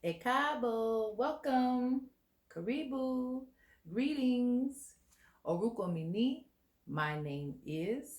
Ekabo, welcome, Karibu, greetings, Oruko Mini. My name is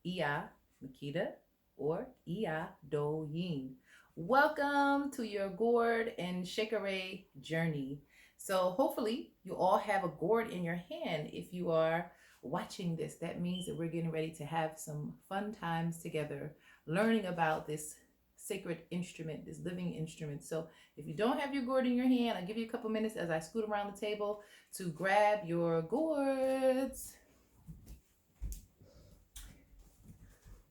Ia Makita or Ia Doyin. Welcome to your gourd and shakere journey. So hopefully you all have a gourd in your hand. If you are watching this, that means that we're getting ready to have some fun times together learning about this sacred instrument, this living instrument. So if you don't have your gourd in your hand, I'll give you a couple minutes as I scoot around the table to grab your gourds.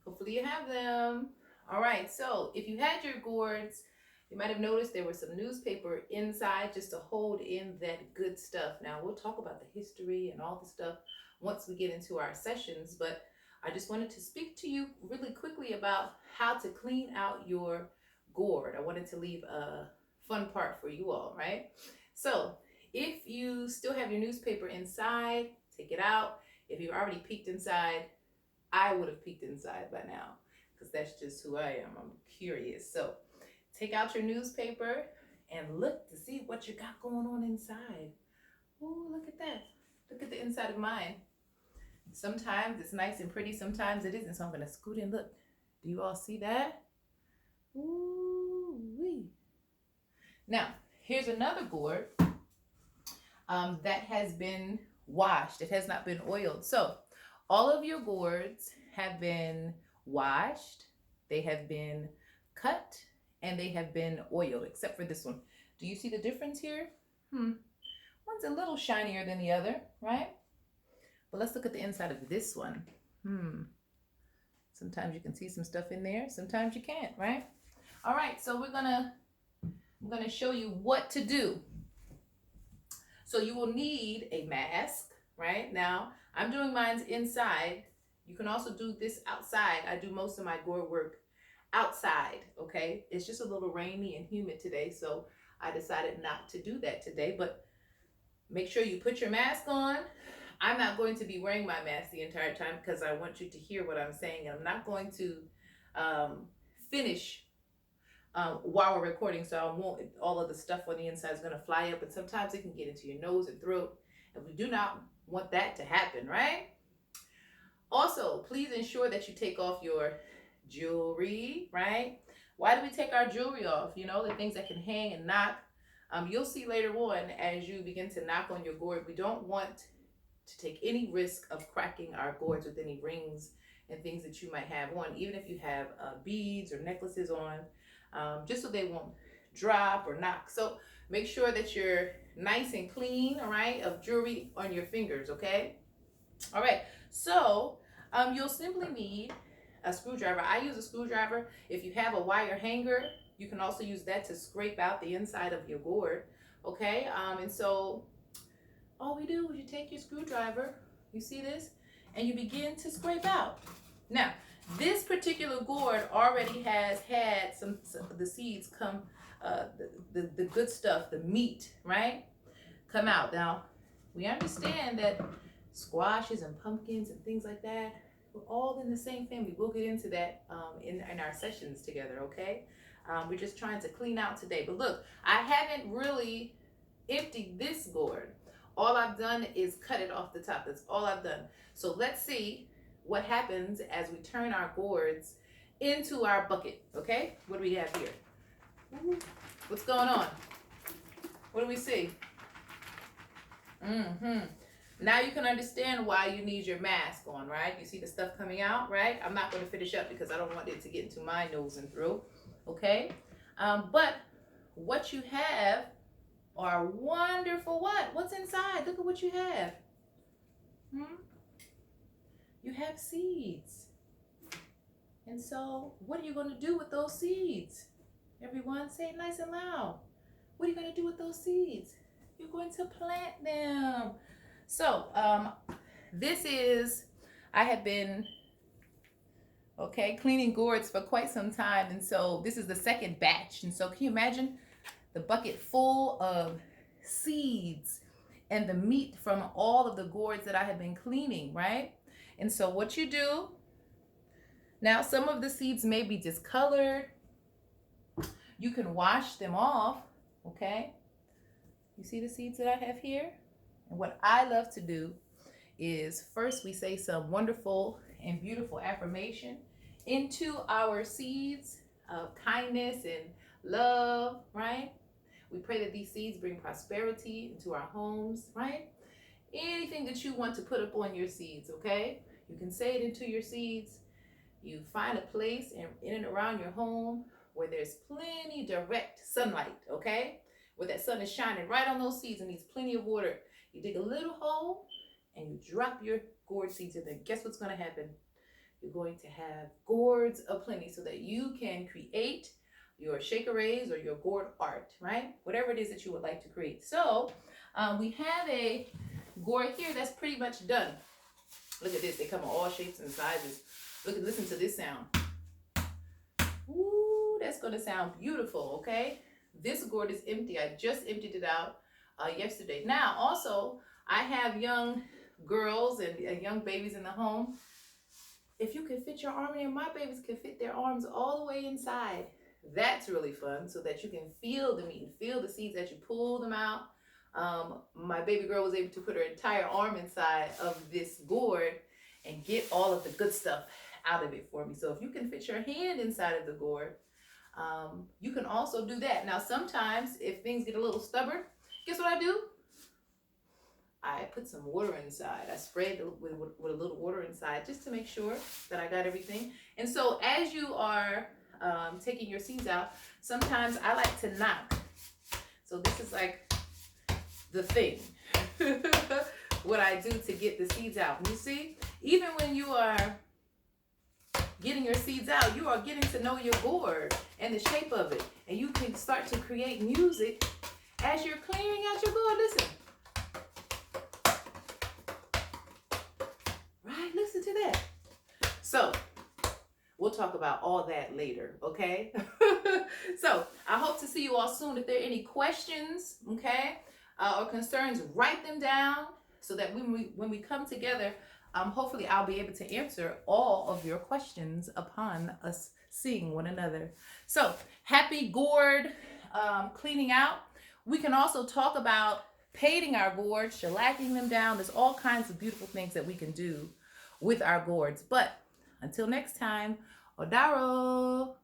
Hopefully you have them. All right, so if you had your gourds, you might have noticed there was some newspaper inside just to hold in that good stuff. Now, we'll talk about the history and all the stuff once we get into our sessions, but I just wanted to speak to you really quickly about how to clean out your gourd. I wanted to leave a fun part for you all, right? So, if you still have your newspaper inside, take it out. If you already peeked inside, I would have peeked inside by now because that's just who I am. I'm curious. So take out your newspaper and look to see what you got going on inside. Oh, look at that. Look at the inside of mine. Sometimes it's nice and pretty, sometimes it isn't. So I'm going to scoot and look. Do you all see that? Ooh-wee. Now, here's another gourd that has been washed. It has not been oiled. So all of your gourds have been washed, they have been cut, and they have been oiled, except for this one. Do you see the difference here? One's a little shinier than the other, right? But let's look at the inside of this one. Sometimes you can see some stuff in there, sometimes you can't, right? All right, so I'm gonna show you what to do. So you will need a mask, right? Now, I'm doing mine inside. You can also do this outside. I do most of my gourd work outside, okay? It's just a little rainy and humid today, so I decided not to do that today, but make sure you put your mask on. I'm not going to be wearing my mask the entire time because I want you to hear what I'm saying, and I'm not going to finish while we're recording, so I won't, all of the stuff on the inside is going to fly up, and sometimes it can get into your nose and throat, and we do not want that to happen, right? Also, please ensure that you take off your jewelry, right? Why do we take our jewelry off? You know, the things that can hang and knock. You'll see later on as you begin to knock on your gourd, we don't want to take any risk of cracking our gourds with any rings and things that you might have on, even if you have beads or necklaces on, just so they won't drop or knock. So make sure that you're nice and clean, all right, of jewelry on your fingers, okay? All right, so you'll simply need a screwdriver. I use a screwdriver. If you have a wire hanger, you can also use that to scrape out the inside of your gourd, okay? And so all we do is you take your screwdriver, you see this, and you begin to scrape out. Now, this particular gourd already has had some of the seeds come, the good stuff, the meat, right, come out. Now, we understand that squashes and pumpkins and things like that, we're all in the same family. We'll get into that in our sessions together, okay? We're just trying to clean out today. But look, I haven't really emptied this gourd. All I've done is cut it off the top. That's all I've done. So let's see what happens as we turn our gourds into our bucket, okay? What do we have here? What's going on? What do we see? Now you can understand why you need your mask on, right? You see the stuff coming out, right? I'm not going to finish up because I don't want it to get into my nose and throat, okay? But what you have are wonderful what? What's inside? Look at what you have. You have seeds. And so what are you going to do with those seeds? Everyone say it nice and loud. What are you going to do with those seeds? You're going to plant them. So I have been, cleaning gourds for quite some time. And so this is the second batch. And so can you imagine the bucket full of seeds and the meat from all of the gourds that I have been cleaning, right? And so what you do, now some of the seeds may be discolored. You can wash them off Okay? You see the seeds that I have here? And what I love to do is first we say some wonderful and beautiful affirmation into our seeds of kindness and love, right? We pray that these seeds bring prosperity into our homes, right? Anything that you want to put up on your seeds, okay? You can say it into your seeds. You find a place in and around your home where there's plenty direct sunlight, okay? Where that sun is shining right on those seeds and needs plenty of water. You dig a little hole and you drop your gourd seeds in there. Guess what's going to happen? You're going to have gourds aplenty so that you can create your shakerays or your gourd art, right? Whatever it is that you would like to create. So we have a gourd here that's pretty much done. Look at this. They come in all shapes and sizes. Look, listen to this sound. Ooh, that's going to sound beautiful, okay? This gourd is empty. I just emptied it out yesterday. Now, also, I have young girls and young babies in the home. If you can fit your arm in, my babies can fit their arms all the way inside. That's really fun, so that you can feel the meat and feel the seeds as you pull them out. My baby girl was able to put her entire arm inside of this gourd and get all of the good stuff out of it for me. So if you can fit your hand inside of the gourd, you can also do that. Now, sometimes if things get a little stubborn, guess what I do? I put some water inside. I sprayed with a little water inside just to make sure that I got everything. And so as you are taking your seeds out, sometimes I like to knock. So this is like the thing. What I do to get the seeds out. And you see, even when you are getting your seeds out, you are getting to know your gourd and the shape of it. And you can start to create music as you're clearing out your gourd. Listen. Right? Listen to that. So, we'll talk about all that later, okay? So, I hope to see you all soon. If there are any questions, okay, or concerns, write them down so that when we come together, hopefully I'll be able to answer all of your questions upon us seeing one another. So, happy gourd cleaning out. We can also talk about painting our gourds, shellacking them down. There's all kinds of beautiful things that we can do with our gourds. But until next time, Odaro.